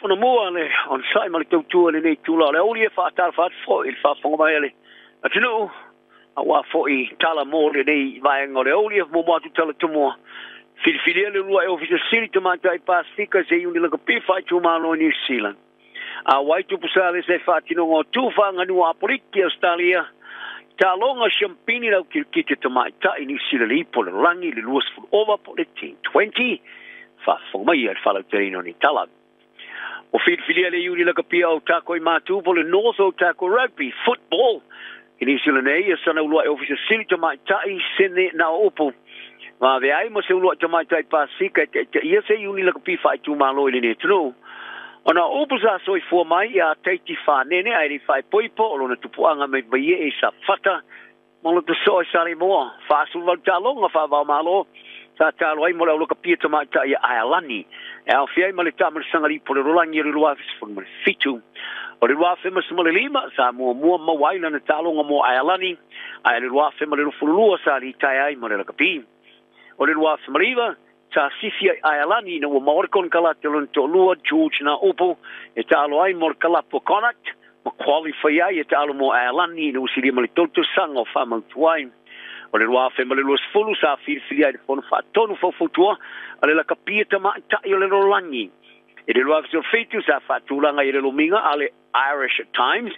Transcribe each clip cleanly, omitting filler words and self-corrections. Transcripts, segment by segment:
ona moa le on sai mali tautua le nei tula le oli e whaatar whaat fo il whaafonga mai ele. Atinu, a wā fo I tala mō le nei vaenga le oli e mo matu tala tumoa. Whiriwhiria le lua e ofisa siri te mātai Pasifika se iuni laka piwhai tūmano New Zealand. A waitu pusale se whaatino ngō tūwhanga nua apoliki Australia. Ta longa champini lau kirkite te mātai New Zealand I po le rangi le luas full over po le 10-20. Whaafonga mai e whalau terino ni tala. O whiriwhiria le iuni laka pia o tako I mātu po le North o tako rugby, football. I New Zealand e sana ulua e ofisa siri te mātai sene na opo. Ma ve ai mo se ulua te mātai Pasifika ia se iuni laka pi whai tūmalo I le ne tunu. Ona opusa soi fua mai ia teiti whanene ai ri whai poipo o lona tupuanga me baie e sa whata. Mono te soe sari moa. Whaasul wau tālonga whawau malo. Sa tālo ai mo lau laka pia te mātai ia Ailani. E au fiai ma le tāmari sangari po le rolangi ri rua fisifun ma le fitu. O le rua whema sa ma le lima sa mua mawai lana tālonga mo Ailani. Ai le rua whema le rufurulua sa li tai ai ma le laka pi. O le rua whamariwa, ta sifia Ailani na ua maorikon kala te lun to lua George na upo, e ta alo ai mor kala po connact, ma qualify ai e ta alo mo Ailani na usiri mali toto sang o whamau tuai. O le rua whamari luas fulu sa whirwhiri ai de whonu whaatonu whaufutua, a le laka pia ta maatai o le rolangi. E le rua whisor whetu sa whaatulanga I le lominga a le Irish Times,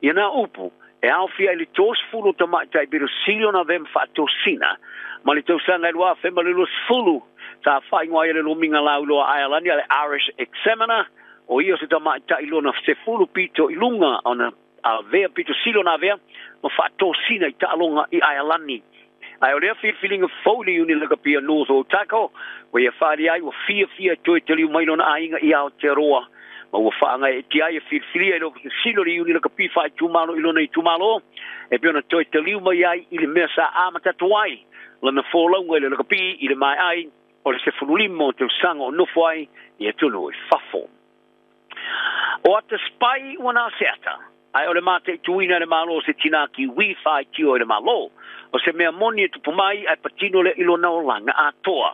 I na upo, e au fia I le tos fulu ta maatai biru silio na vem whaatosina, ma le tausanga I lua whema le luas fulu, sa whaingoa I le lominga lau loa Ailani, a le Irish Examiner, o ia se ta maatai lona se fulu pito I lunga, ona a vea pito silio na vea, ma whaatosina I ta'alonga I Ailani. Ai o lea whirwhiringa whauli uni laga pia North o Tako, wa ia whaari ai wa fia toi te liu mailona ainga I Aotearoa. Ma ua whaanga e ti ai a whirwhiria I loko te silori uni laga pi whai tūmalo I lona I tūmalo, e piona toi te liu mai ai I le mea sa amatatu ai. Lana wholaunga I le laga pi I le mai ai, o le se whululimo te usanga o nofo ai, I e tunu e whafo. O ata spai wana seata, ai o le mate tuina le malo se tinaki wi whai tio le malo, o se mea moni e tupu mai ai patino le ilona o langa a toa.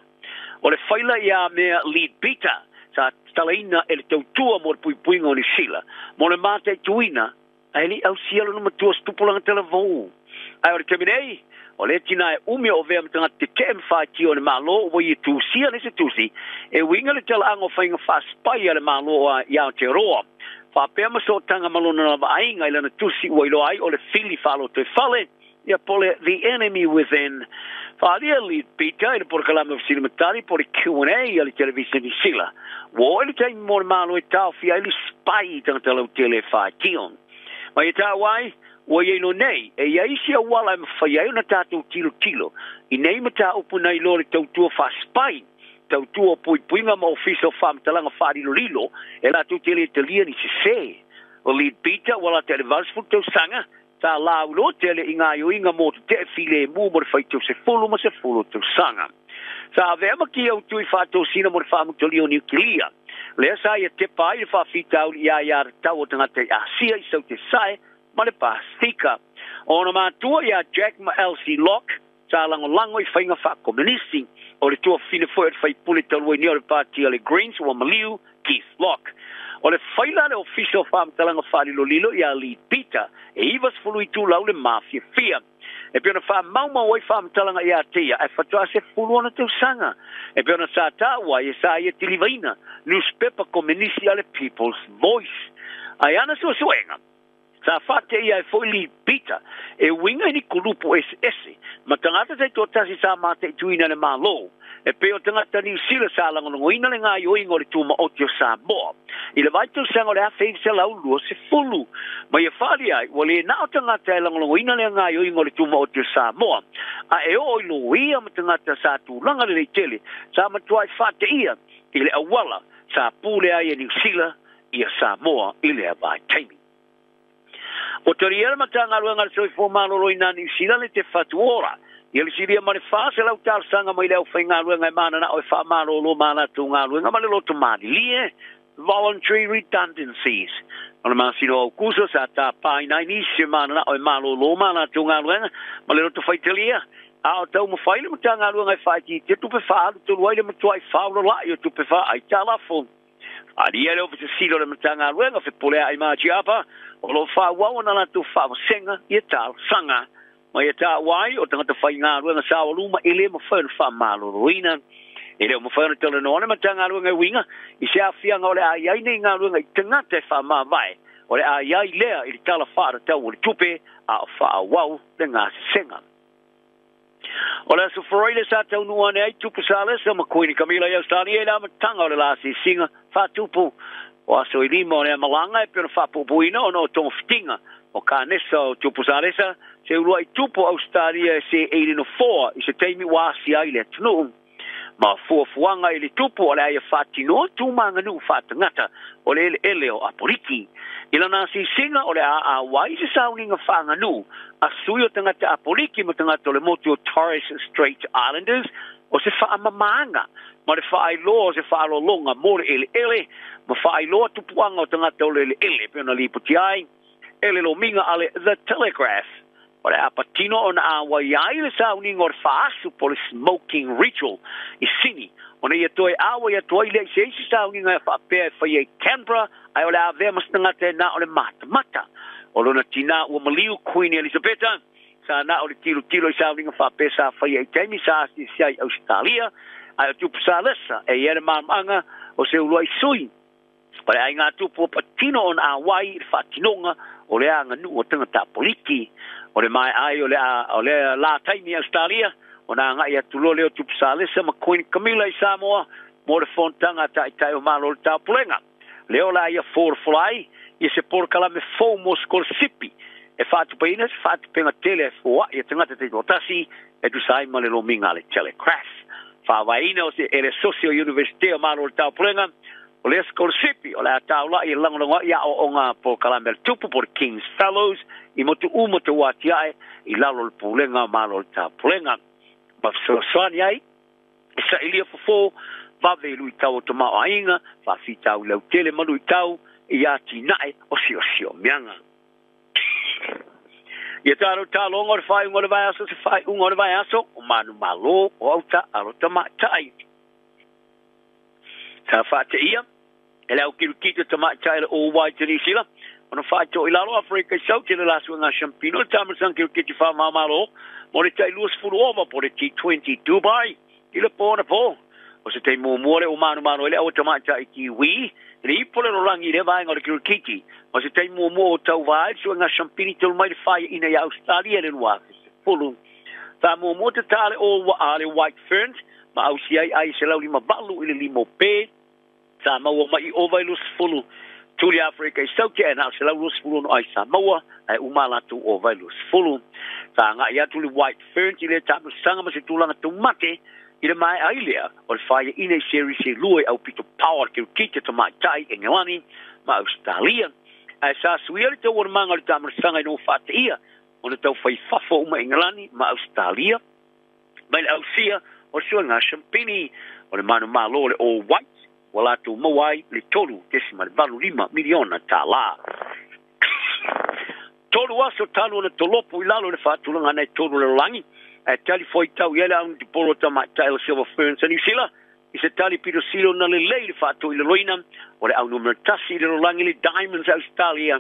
O le whaila ia mea lead beta, sa talaina e le tautua mo le puipuinga o ni sila. Mo le mate tuina, ai li au sialo numa tua stupulanga televou. Ai o le teminei, o le tina e umia o vea mtanga te kem whai tio le malo, o i tusia nese tusi, e winga le tala ango whainga whaspai le malo a iao te roa. Whapea maso tanga malona na vainga ilana tusi ua ilo ai o le fili whalo te whale, ia pole the enemy within. Whalia lead Peter, ele por kalama visili matari, por Q&A, ele televisi ni sila. Wo ele taimi mo le malo e tau fia, ele spai tanga talau tele whai tion. Ma i tā wai, o ye no nei, e ia isi a wala e mawhai au na tātou tilo. I nei ma tā upu nei lori tautua wha spai, tautua puipuinga ma ofisa o whamtalanga whārilo lilo, e la tu tele te lia ni se se. O lead Peter, wala tele vasfu tau sanga, tā lau lo tele I ngā yoinga mō te while e mū mo le whai tau se fulu ma se fulu tau sanga. Sa avema ki au tui whātou sina mo le whamutali o Niukilia. Lea sa ia te pai le whawhitau ia ia tau o tangata I asia I sau te sae, ma le Pasifika. Ona mātua ia Jack ma Elsie Locke, sa lango I whainga whakomunisti, o le tua whine fwoi at whai pule talua I nea le pātia le Greens o Maliu, Keith Locke. O le whaila le official whamtalanga whalilo lilo ia lead Peter, e ivas fulu I tū lau le mafia fia. E piona wha mauma wai whamtalanga ia tea, e whatua se fulu ana tau sanga. E piona sa tāua e sa ia tilivaina, newspaper komunisi ale People's Voice. Ai ana suenga. Sa whate ia e foi lead Peter, e winga ni kulupu ese, ma tangata tai tōtasi sa mate tuina le malo, e peo tangata ni sila sa langonongo ina le ngā yoingo le tūma o tio Samoa. I le vai tau sanga le hawhei se lau lua se fulu. Ma ia whali ai, wale e nao tangata e langonongo ina le ngā yoingo le tūma o tio Samoa. A e o ilo ia ma tangata sa tūlanga le tele, sa matuai whate ia, I le awala, sa pule ai e New Zealand, ia Samoa, I le avai taimi. O toriera matanga luenga soi fo malolo ina New Zealand le te fatuora. Ia le siria mare fase lau tal sanga mai leo whainga luenga mana na oi wha malolo mana tu ngā luenga ma le loto mani. Lie, voluntary redundancies. Ona masino au kusa sa ta pai nai nisi mana na oi malolo mana tu ngā luenga ma le loto whaitelia. A o tau ma whaile matanga luenga whaiti te tupe whaalu tu luaile matuai whauro la i o tupe wha ai talafon. Ali ele o se silo le matanga ruenga fe pole ai ma chiapa o lo fa wa ona la tu fa senga ia tal sanga ma ia ta wai o tanga fa nga ruenga sa o luma ele ma fa malo ruina ele mo fa tele no ona matanga ruenga winga I se afia nga ole ai ai nei nga ruenga I tanga te fa ma vai ole ai ai lea I tala fa ta o tupe a fa wa le nga senga Ola so Freire sa tau no ane ai tupu sale sa makuini Camila ia stani e la matanga o le la si singa fa tupu o aso I lima o le malanga e pera fa pupuina o no tonga fitinga o ka nesa o tupu sale sa se urua I tupu Australia se 1804 I se teimi wasi ai le tunu ma fuafuanga I le tupu o le aia fatino tu manganu fatangata o le ele o aporiki Ila nasi singa o le a wai se sauninga whanganu a sui o tangata apoliki mo tangata o le motu o Torres Strait Islanders o se whaamamanga ma le whaailoa o se whaalolonga mo le ele ma whaailoa tupuanga o tangata o le ele pe ona liputi ai ele lo minga ale The Telegraph o le apatino o na a wai ai le sauninga o le whaasu po le smoking ritual I sini o na ia toe awa ia toe le se isi sauninga e whaapea e whai e Canberra ai o le avea mastangata e na o le mata o lona tina ua maliu Queen Elizabetha sa na o le tilo I sauninga whaapea sa whai e teimi sa si ai Australia ai o tupu sa lesa e iere mamanga o se ulua I sui pare ai ngā tupu o patino o na awai I whaatinonga o le anga nu o tangata poliki o le mai ai o le la taimi Australia o na ngai atulo leo tupu sa lesa ma Queen Camilla I Samoa mo le fontanga tai o malo le tapulenga leo la ia for fly ia se por kala me fomos kol sipi e fatu painas fatu penga tele fo ia tangata te tasi e tu sai ma le lo minga le Telegraph fa vaina o se ele socio universite o malo le tapulenga o le kol sipi o la taula ia langonga ia o nga por kala me tupu por King's Fellows I motu umotu watiae I lalo le pulenga malo le tapulenga ma so swani ai sa ilia fo vave lui tau to ma ainga fa fitau le tele ma lui tau ia tinae o sio mianga ia taro talongo fai ngore vai aso se fai ngore vai aso o manu malo o auta arota ma tai sa fate ia ele au kirukito to ma tai o white ni sila ona fai to ilalo Africa South le la suanga champino tamu san kirukito fa ma malo mo le tai lus fulu over por T20 Dubai ile pona po o se te muore o manu ele o tamata I kiwi ri pole no langi le vai ngor kirkiti o se te mo tau vai so nga champini tol mai fai ina ya Australia le wa pulu ta mo te tale o ale white ferns ma au si ai se lauli ma balu ile limo pe ta mo mai overlus fulu tuli Africa so ke na se lauli fulu no ai Samoa ai umala tu overlus fulu ta nga ya tuli white ferns ile ta sanga ma se tulanga tu mate Ira mai ailea o le whaia ine series se lue au pito power ke ukite to mai tai e ngelani ma Australia. A sa suiari te wana manga le tamarasanga ino whate ia o le tau whai fafo uma e ngelani ma Australia. Mai le ausia o sua ngā champini o le manu malo le all white wala tu mawai le tolu tesima le balu 5 miliona ta la. Tolu aso talo na tolopo ilalo le whaatulanga nei tolu le langi. Tali foi tau yela un di polo tama tail silver ferns and usila is a tali pito silo na le leile fatu ile loina o le au numero tasi le langi le diamonds Australia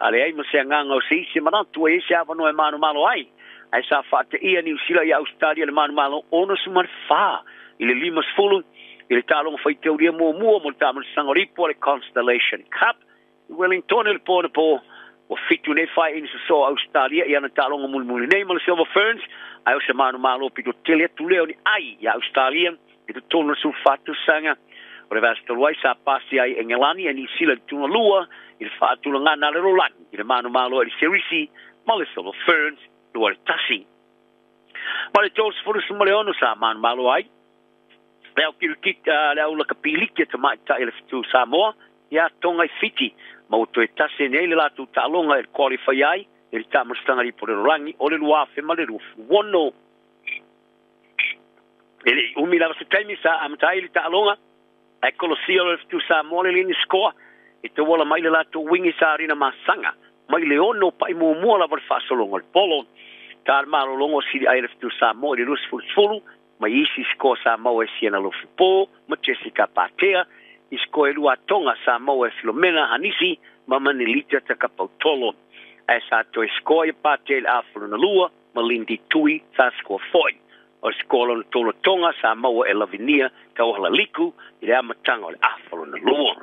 ale ai mase nganga o se manatu e se avano e manu malo ai sa fatu ia ni usila ia Australia le manu malo ono sumar fa ile limas fulu ile talo foi teoria mo tamo sangoripo le Constellation Cup Wellington le pona po o fitu ne fai in so Australia ia na talo mo mulmuli nei mal silver ferns ai o se manu malo pito tele tu leo ni ai ya Australia itu tono su fatu sanga o le vasta luai sa pasi ai engelani ani sila tuna lua il fatu ngana le rolan il manu malo il serisi mal silver ferns lo tasi mal tos for su maleono sa manu malo ai leo kirkita leo la kapilike te mai ta il tu Samoa ya tonga fiti mo to tasi nei la tu talonga il qualify ai il tamarasanga ri por rangi o le lua fe male ruf wono ele umila se taimi sa amtai li talonga e kolosio le tu sa mole li ni score e te wala mai le la tu wingi sa rina masanga mai le ono pai mo la por fasolonga polo tal malo longo si ai le tu sa mole rus fulu mai isi score sa mo e siena lo po ma Jessica Patea iskoe lua tonga Samoa Filomena Hanisi ma Manilita Takapautolo ai sa to iskoe patel afro na lua malindi tui sa sko foi o skola no tolo tonga Samoa Lavinia ka ola liku i le amatanga o le afro na lua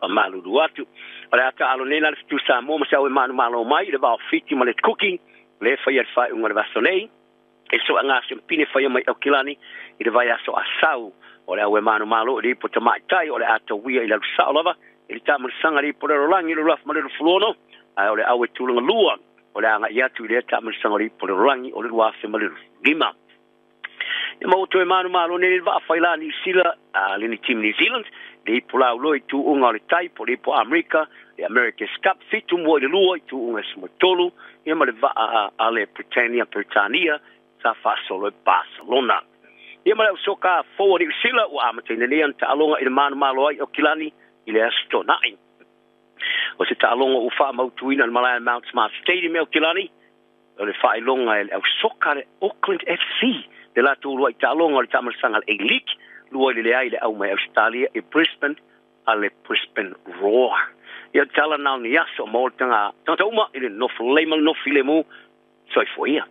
malu duatu ora ata alonena tu Samoa ma sa o manu malo mai le va fiti ma le cooking le fai fa un vasonei e so anga pine fai mai o kilani i le vai aso asau o le awe manu malo ri po tamai tai o le ato wia i le salava i le tamu sanga ri po le rolangi le raf ma le fulono o le awe tulunga lua o le anga iatu i le tamu sanga ri po le rolangi o le wafe ma le lima e mo to e manu malo ne va fai la ni sila le ni team New Zealand le pula lo i tu unga le tai po le po America le America's Cup fitu mo le lua i tu unga smotolu e ma le va ale Britannia sa fa solo Barcelona ia ma soka forward i sila o amatene le anta alonga i manu malo ai o kilani i le astonai o se ta alonga u fa mautuina al Malaya Mount Smart Stadium o kilani o le fa ilonga o soka le Auckland FC de la tu i ta alonga le tamasanga e league lua le ai le au mai Australia e Brisbane ale Brisbane Roar ia tala na ni aso mo tanga tanta uma i le no flema no filemu soi foi